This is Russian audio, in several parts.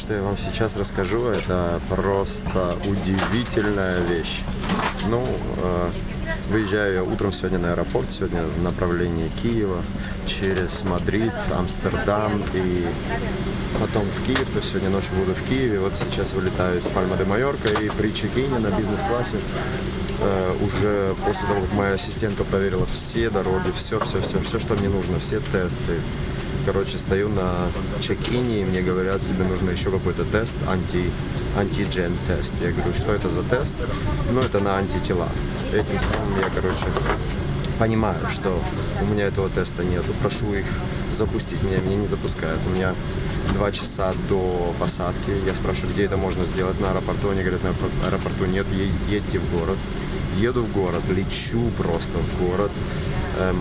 что я вам сейчас расскажу, это просто удивительная вещь. Ну, выезжаю я утром сегодня на аэропорт, сегодня в направлении Киева, через Мадрид, Амстердам и потом в Киев. То есть сегодня ночью буду в Киеве. Вот сейчас вылетаю из Пальма-де-Майорка и при чекине на бизнес-классе уже после того, как моя ассистентка проверила все дороги, все, что мне нужно, все тесты. Короче, стою на чек-ине, и мне говорят, тебе нужно еще какой-то тест, антиген тест. Я говорю, что это за тест? Ну, это на антитела. Этим самым я, понимаю, что у меня этого теста нету. Прошу их запустить меня не запускают. У меня 2 часа до посадки. Я спрашиваю, где это можно сделать на аэропорту. Они говорят, на аэропорту нет, едьте в город. Еду в город, лечу просто в город.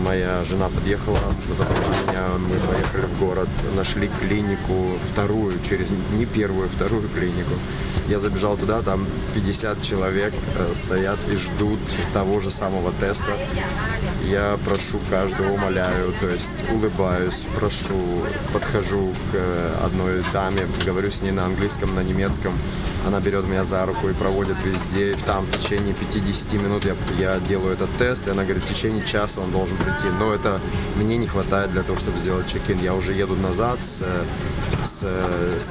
Моя жена подъехала, забрала меня, мы поехали в город, нашли клинику, вторую, не первую, вторую клинику. Я забежал туда, там 50 человек стоят и ждут того же самого теста. Я прошу каждого, умоляю, то есть улыбаюсь, прошу, подхожу к одной даме, говорю с ней на английском, на немецком. Она берет меня за руку и проводит везде. Там в течение 50 минут я делаю этот тест, и она говорит, в течение часа он должен прийти. Но это мне не хватает для того, чтобы сделать чек-ин. Я уже еду назад с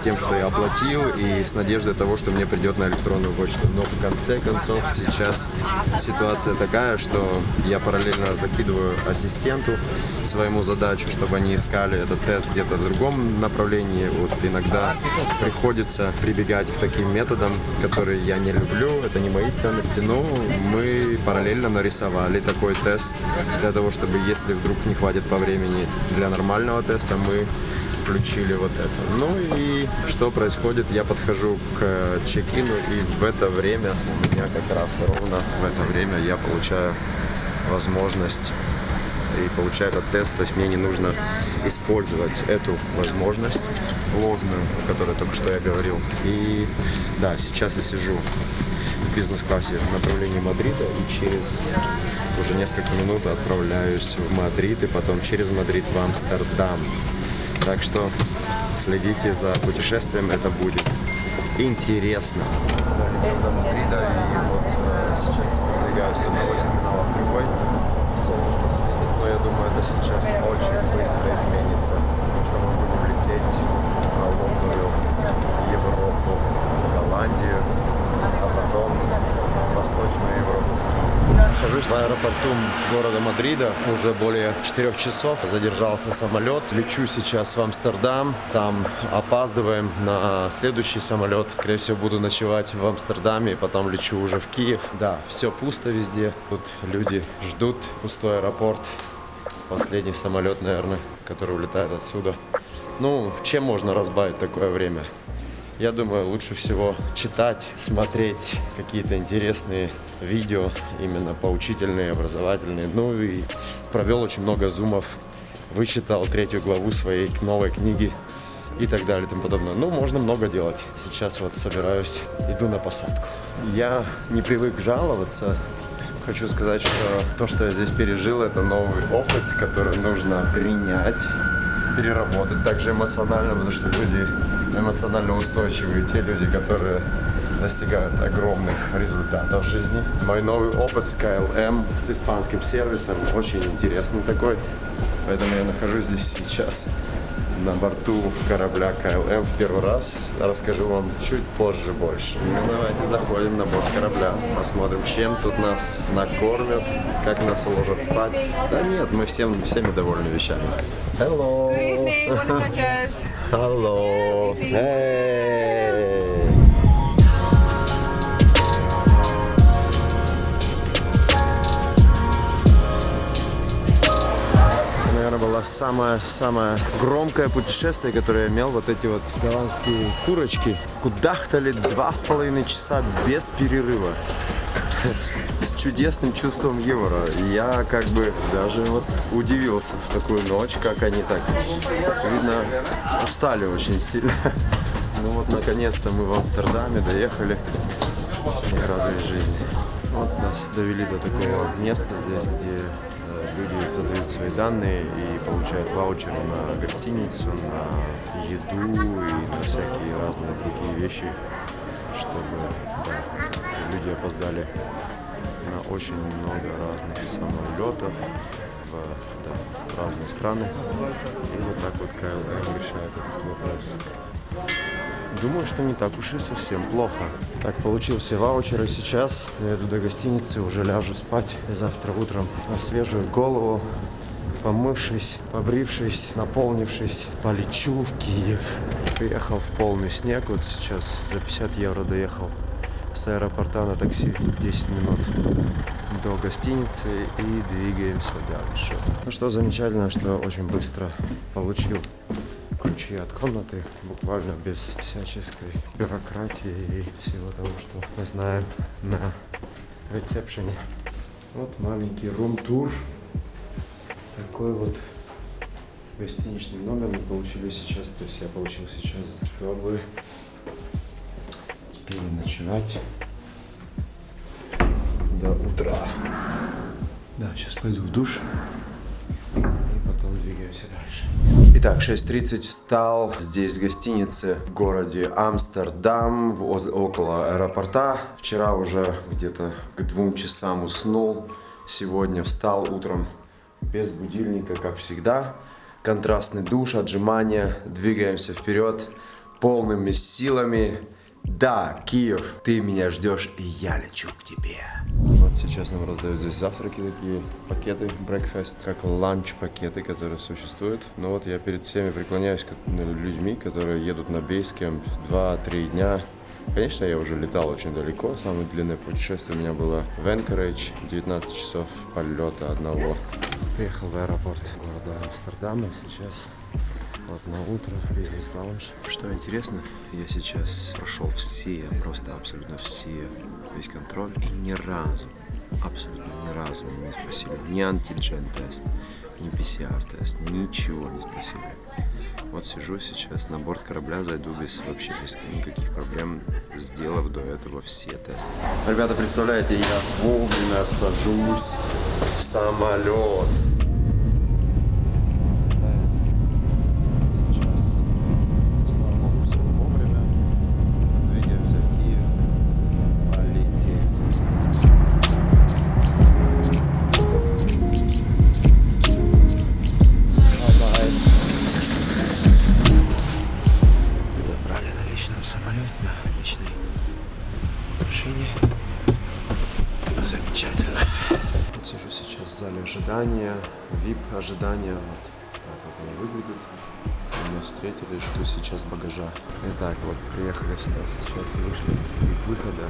тем, что я оплатил, и с надеждой того, что мне придет на электронную почту. Но в конце концов сейчас ситуация такая, что я параллельно закидываю ассистенту своему задачу, чтобы они искали этот тест где-то в другом направлении. Вот иногда приходится прибегать к таким методам, которые я не люблю, это не мои ценности, но мы параллельно нарисовали такой тест для того, чтобы, если вдруг не хватит по времени для нормального теста, мы включили вот это. Ну и что происходит? Я подхожу к чек-ину, и в это время у меня как раз ровно в это время я получаю возможность и получаю этот тест, то есть мне не нужно использовать эту возможность ложную, о которой только что я говорил. И да, сейчас я сижу в бизнес-классе в направлении Мадрида, и через уже несколько минут отправляюсь в Мадрид, и потом через Мадрид в Амстердам. Так что следите за путешествием, это будет интересно. Долетел до Мадрида, и вот сейчас продвигаюсь с одного терминала в другой. Солнышко светит, но я думаю, это сейчас очень быстро изменится, потому что мы будем лететь в холодную Европу, в Голландию, а потом в Восточную Европу, в Киев. Нахожусь в аэропорту города Мадрида уже более 4 часов. Задержался самолет. Лечу сейчас в Амстердам. Там опаздываем на следующий самолет. Скорее всего, буду ночевать в Амстердаме, и потом лечу уже в Киев. Да, все пусто везде. Тут люди ждут. Пустой аэропорт. Последний самолет, наверное, который улетает отсюда. Ну, чем можно разбавить такое время? Я думаю, лучше всего читать, смотреть какие-то интересные видео, именно поучительные, образовательные. Ну и провел очень много зумов, вычитал 3 главу своей новой книги и так далее и тому подобное. Ну, можно много делать. Сейчас вот собираюсь, иду на посадку. Я не привык жаловаться. Хочу сказать, что то, что я здесь пережил, это новый опыт, который нужно принять, переработать также эмоционально, потому что люди эмоционально устойчивые, те люди, которые достигают огромных результатов в жизни. Мой новый опыт с KLM, с испанским сервисом, очень интересный такой, поэтому я нахожусь здесь сейчас на борту корабля KLM в первый раз. Расскажу вам чуть позже больше. Ну, давайте заходим на борт корабля, посмотрим, чем тут нас накормят, как нас уложат спать. Да нет, мы всеми довольны вещами. Hello! Good evening, buenas noches. Hello! Hey! Наверное, было самое громкое путешествие, которое я имел. Вот эти вот голландские курочки кудахтали 2,5 часа без перерыва. С чудесным чувством юмора. Я даже вот удивился в такую ночь, как они так, видно, устали очень сильно. Ну вот, наконец-то мы в Амстердаме доехали и радуюсь жизни. Вот нас довели до такого места здесь, где люди задают свои данные и получают ваучеры на гостиницу, на еду и на всякие разные другие вещи, чтобы люди опоздали на очень много разных самолетов в разные страны. И вот так вот КЛМ решает этот вопрос. Думаю, что не так уж и совсем плохо. Так, получил все ваучеры сейчас. Я иду до гостиницы, уже ляжу спать. И завтра утром на свежую голову, помывшись, побрившись, наполнившись, полечу в Киев. Приехал в полный снег. Вот сейчас за 50 евро доехал с аэропорта на такси 10 минут до гостиницы и двигаемся дальше. Ну что, замечательно, что очень быстро получил ключи от комнаты, буквально без всяческой бюрократии и всего того, что мы знаем на ресепшене. Вот маленький рум-тур. Такой вот гостиничный номер мы получили сейчас. То есть я получил сейчас, чтобы переночевать до утра. Да, сейчас пойду в душ и потом двигаемся дальше. Итак, 6:30 встал здесь в гостинице в городе Амстердам, около аэропорта. Вчера уже где-то к 2 часам уснул. Сегодня встал утром без будильника, как всегда. Контрастный душ, отжимания. Двигаемся вперед полными силами. Да, Киев, ты меня ждешь, и я лечу к тебе. Вот сейчас нам раздают здесь завтраки, такие пакеты, breakfast, как ланч-пакеты, которые существуют. Но вот я перед всеми преклоняюсь людьми, которые едут на бейскэмп 2-3 дня. Конечно, я уже летал очень далеко. Самое длинное путешествие у меня было в Энкоредж, 19 часов полета одного. Приехал в аэропорт города Амстердама сейчас. Вот на утро, бизнес-лаунж. Что интересно, я сейчас прошел все, просто абсолютно все, весь контроль. И ни разу, абсолютно ни разу меня не спросили ни антиген-тест, ни PCR-тест, ничего не спросили. Вот сижу сейчас на борт корабля, зайду вообще без никаких проблем, сделав до этого все тесты. Ребята, представляете, я вовремя сажусь в самолет. Замечательно. Вот сижу сейчас в зале ожидания, VIP-ожидания. Вот так вот они выглядят. Меня встретили, жду сейчас багажа. Итак, вот приехали сюда, сейчас вышли из VIP-выхода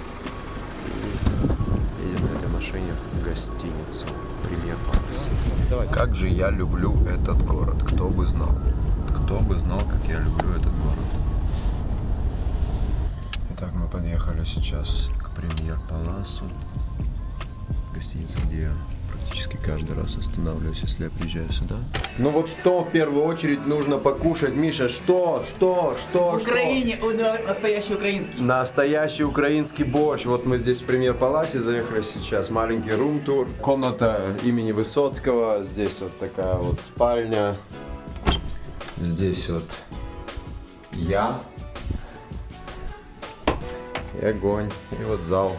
и едем на этой машине в гостиницу Премьер Палас. Как же я люблю этот город, кто бы знал. Кто бы знал, как я люблю этот город. Итак, мы подъехали сейчас к Премьер Паласу. Гостиница, где я практически каждый раз останавливаюсь, если я приезжаю сюда. Ну вот что в первую очередь нужно покушать, Миша? Что? В Украине настоящий украинский. Настоящий украинский борщ. Вот мы здесь в Премьер-Паласе заехали сейчас. Маленький рум-тур. Комната имени Высоцкого. Здесь вот такая вот спальня. Здесь вот я. И огонь. И вот зал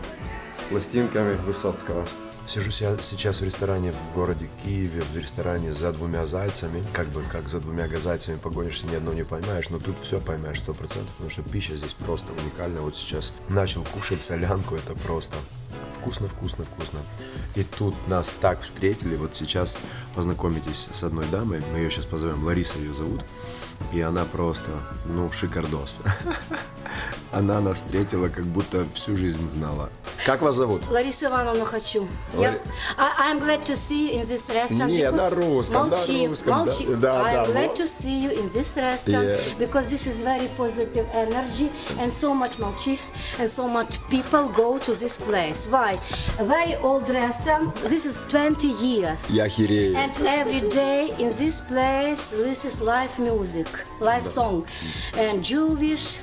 с пластинками Высоцкого. Сижу сейчас в ресторане в городе Киеве, в ресторане «За двумя зайцами». Как за двумя зайцами погонишься, ни одного не поймаешь, но тут все поймаешь 100%, потому что пища здесь просто уникальная. Вот сейчас начал кушать солянку, это просто вкусно. И тут нас так встретили, вот сейчас познакомитесь с одной дамой, мы ее сейчас позовем, Лариса ее зовут, и она просто, шикардос. Она нас встретила, как будто всю жизнь знала. Как вас зовут? Лариса Ивановна хочу. I'm glad to see you in this restaurant. Нет, на русском, молчи. Да. I'm glad to see you in this restaurant because this is very positive energy and so much молчи and so much people go to this place. Why? A very old restaurant. This is 20 years. Я херею. And every day in this place, this is live music, live song, and Jewish,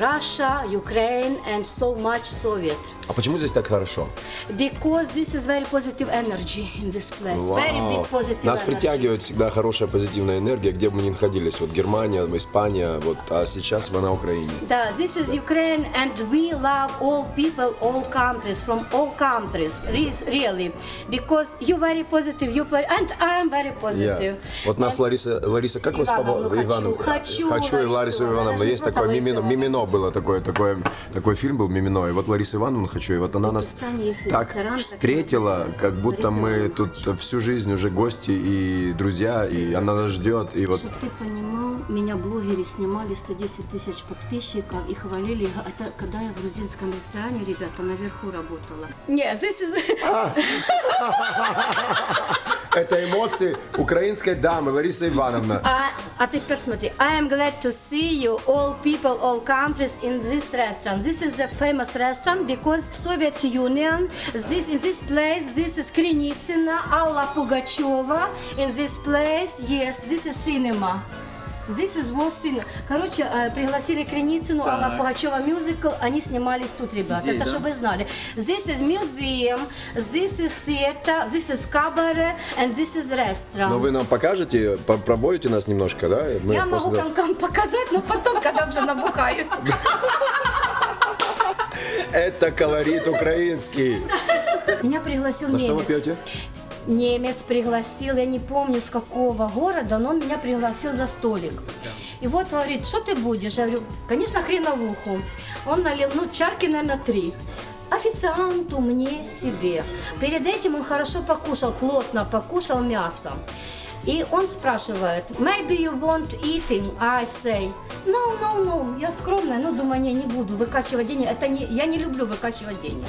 Russia, Ukraine, and so much Soviet. А почему здесь так хорошо? Because this is very positive energy in this place. Very big positive Нас energy. притягивает всегда хорошая позитивная энергия, где бы мы ни находились. Вот Германия, Испания, вот, а сейчас вы на Украине. Да, this is Ukraine, and we love all people, all countries, from all countries, really, because you very positive, and I'm very positive. Вот нас Лариса, как вас Ивановну Хочу и Ларису Ивановну. Есть такое Мимино было такой фильм был Мимино. И вот Ларису Ивановну хочу, и вот она нас так встретила, как будто мы тут всю жизнь уже гости и друзья, и она нас ждет, и вот. Чтобы ты понимал, меня блогеры снимали 110 тысяч подписчиков и хвалили. Это когда я в грузинском ресторане, ребята, наверху работала. Нет, this is... Это эмоции украинской дамы Ларисы Ивановны. А теперь смотри. I am glad to see you, all people, all countries in this restaurant. This is a famous restaurant because Soviet Union, in this place, this is Krynicina, Alla Pugacheva. In this place, yes, this is cinema. This is was cinema. Короче, пригласили Krynicину, Алла Пугачева мюзикл, они снимались тут, ребята. Здесь, это да? чтобы вы знали. This is museum, this is theater, this is cabaret, and this is restaurant. Но вы нам покажете, проводите нас немножко, да? Мы Я могу вам показать, но потом, когда уже набухаюсь. Это колорит украинский. Меня пригласил За немец. что вы пьете? Немец пригласил, я не помню с какого города, но он меня пригласил за столик. И вот говорит, что ты будешь? Я говорю, конечно, хреновуху. Он налил, чарки, наверное, 3. Официанту, мне, себе. Перед этим он хорошо покушал, плотно покушал мясо. И он спрашивает, maybe you want eating? I say, no, я скромная, думаю, не буду выкачивать деньги. Я не люблю выкачивать деньги.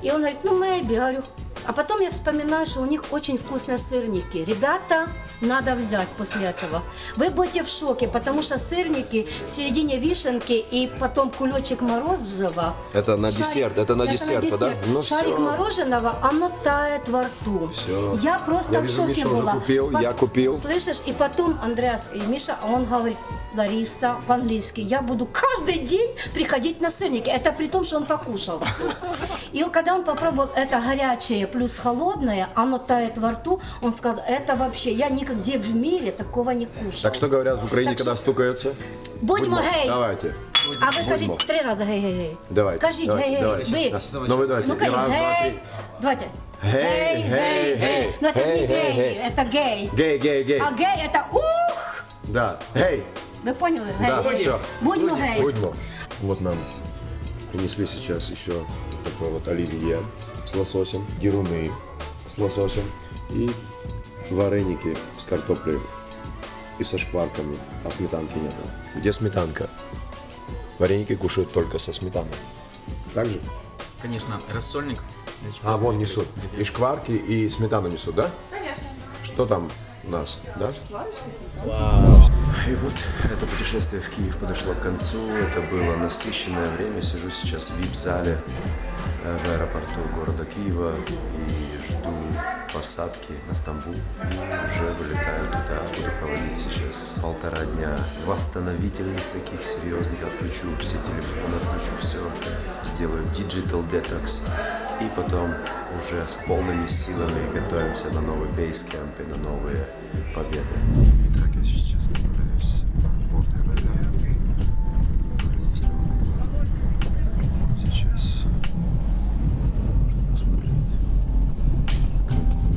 И он говорит, maybe, я говорю, а потом я вспоминаю, что у них очень вкусные сырники. Ребята, надо взять после этого. Вы будете в шоке, потому что сырники в середине вишенки и потом кулечек мороженого. Это на десерт, да? Ну, шарик всё. мороженого, оно тает во рту. Всё. Я просто Я в вижу, шоке Миша уже была. купил, я купил. Слышишь, и потом Андреас и Миша, он говорит, Лариса, по-английски, я буду каждый день приходить на сырники. Это при том, что он покушал все. И когда он попробовал это горячее плюс холодное, оно тает во рту, он сказал, это вообще, я нигде в мире такого не кушал. Так что говорят в Украине, Так когда что- стукаются? Будьмо гей! Давайте. А вы кажите 3 раза гей-гей-гей. Давайте. Кажіть давайте, давайте. гей-гей. Ви. Ну вы давайте. Ну-ка, И раз, два, гей. три. Давайте. Гей, гей, гей. Ну это же не Гей, гей, гей, гей. это гей. Гей, гей, гей. А гей это ух! Да. Гей. Вы поняли? Гей. Да, все. Будьмо гей. Будьмо. Вот нам принесли сейчас еще такое вот оливье с лососем, деруны с лососем и вареники с картофелем и со шкварками, а сметанки нет. Где сметанка? Вареники кушают только со сметаной. Так же? Конечно, рассольник. А, вон несут. И шкварки, и сметану несут, да? Конечно. Что там у нас, да? И вот это путешествие в Киев подошло к концу. Это было насыщенное время. Сижу сейчас в вип-зале в аэропорту города Киева и жду посадки на Стамбул. И уже вылетаю туда. Буду проводить сейчас 1,5 дня восстановительных таких серьезных. Отключу все телефоны, отключу все. Сделаю digital detox. И потом уже с полными силами готовимся на новый бейскэмп и на новые победы. Итак, я сейчас направляюсь на борт корабля в Стамбула. Сейчас посмотреть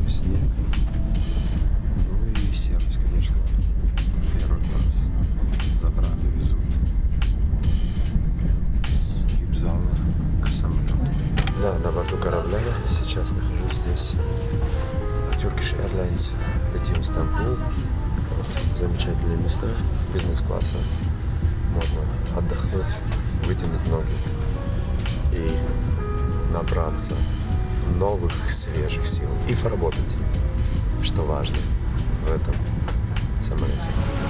снег. Ну и сервис, конечно, первый класс. За брата везут с вип-зала к самолету. Да, на борту корабля. Сейчас нахожусь здесь. Turkish Airlines. Летим в Стамбул. Вот, замечательные места бизнес-класса. Можно отдохнуть, вытянуть ноги и набраться новых свежих сил и поработать, что важно в этом самолете.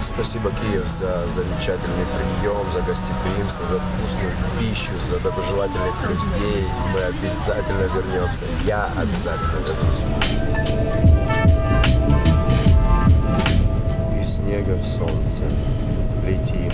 Спасибо, Киев, за замечательный прием, за гостеприимство, за вкусную пищу, за доброжелательных людей. Мы обязательно вернемся. Я обязательно вернусь. Из снега в солнце летим.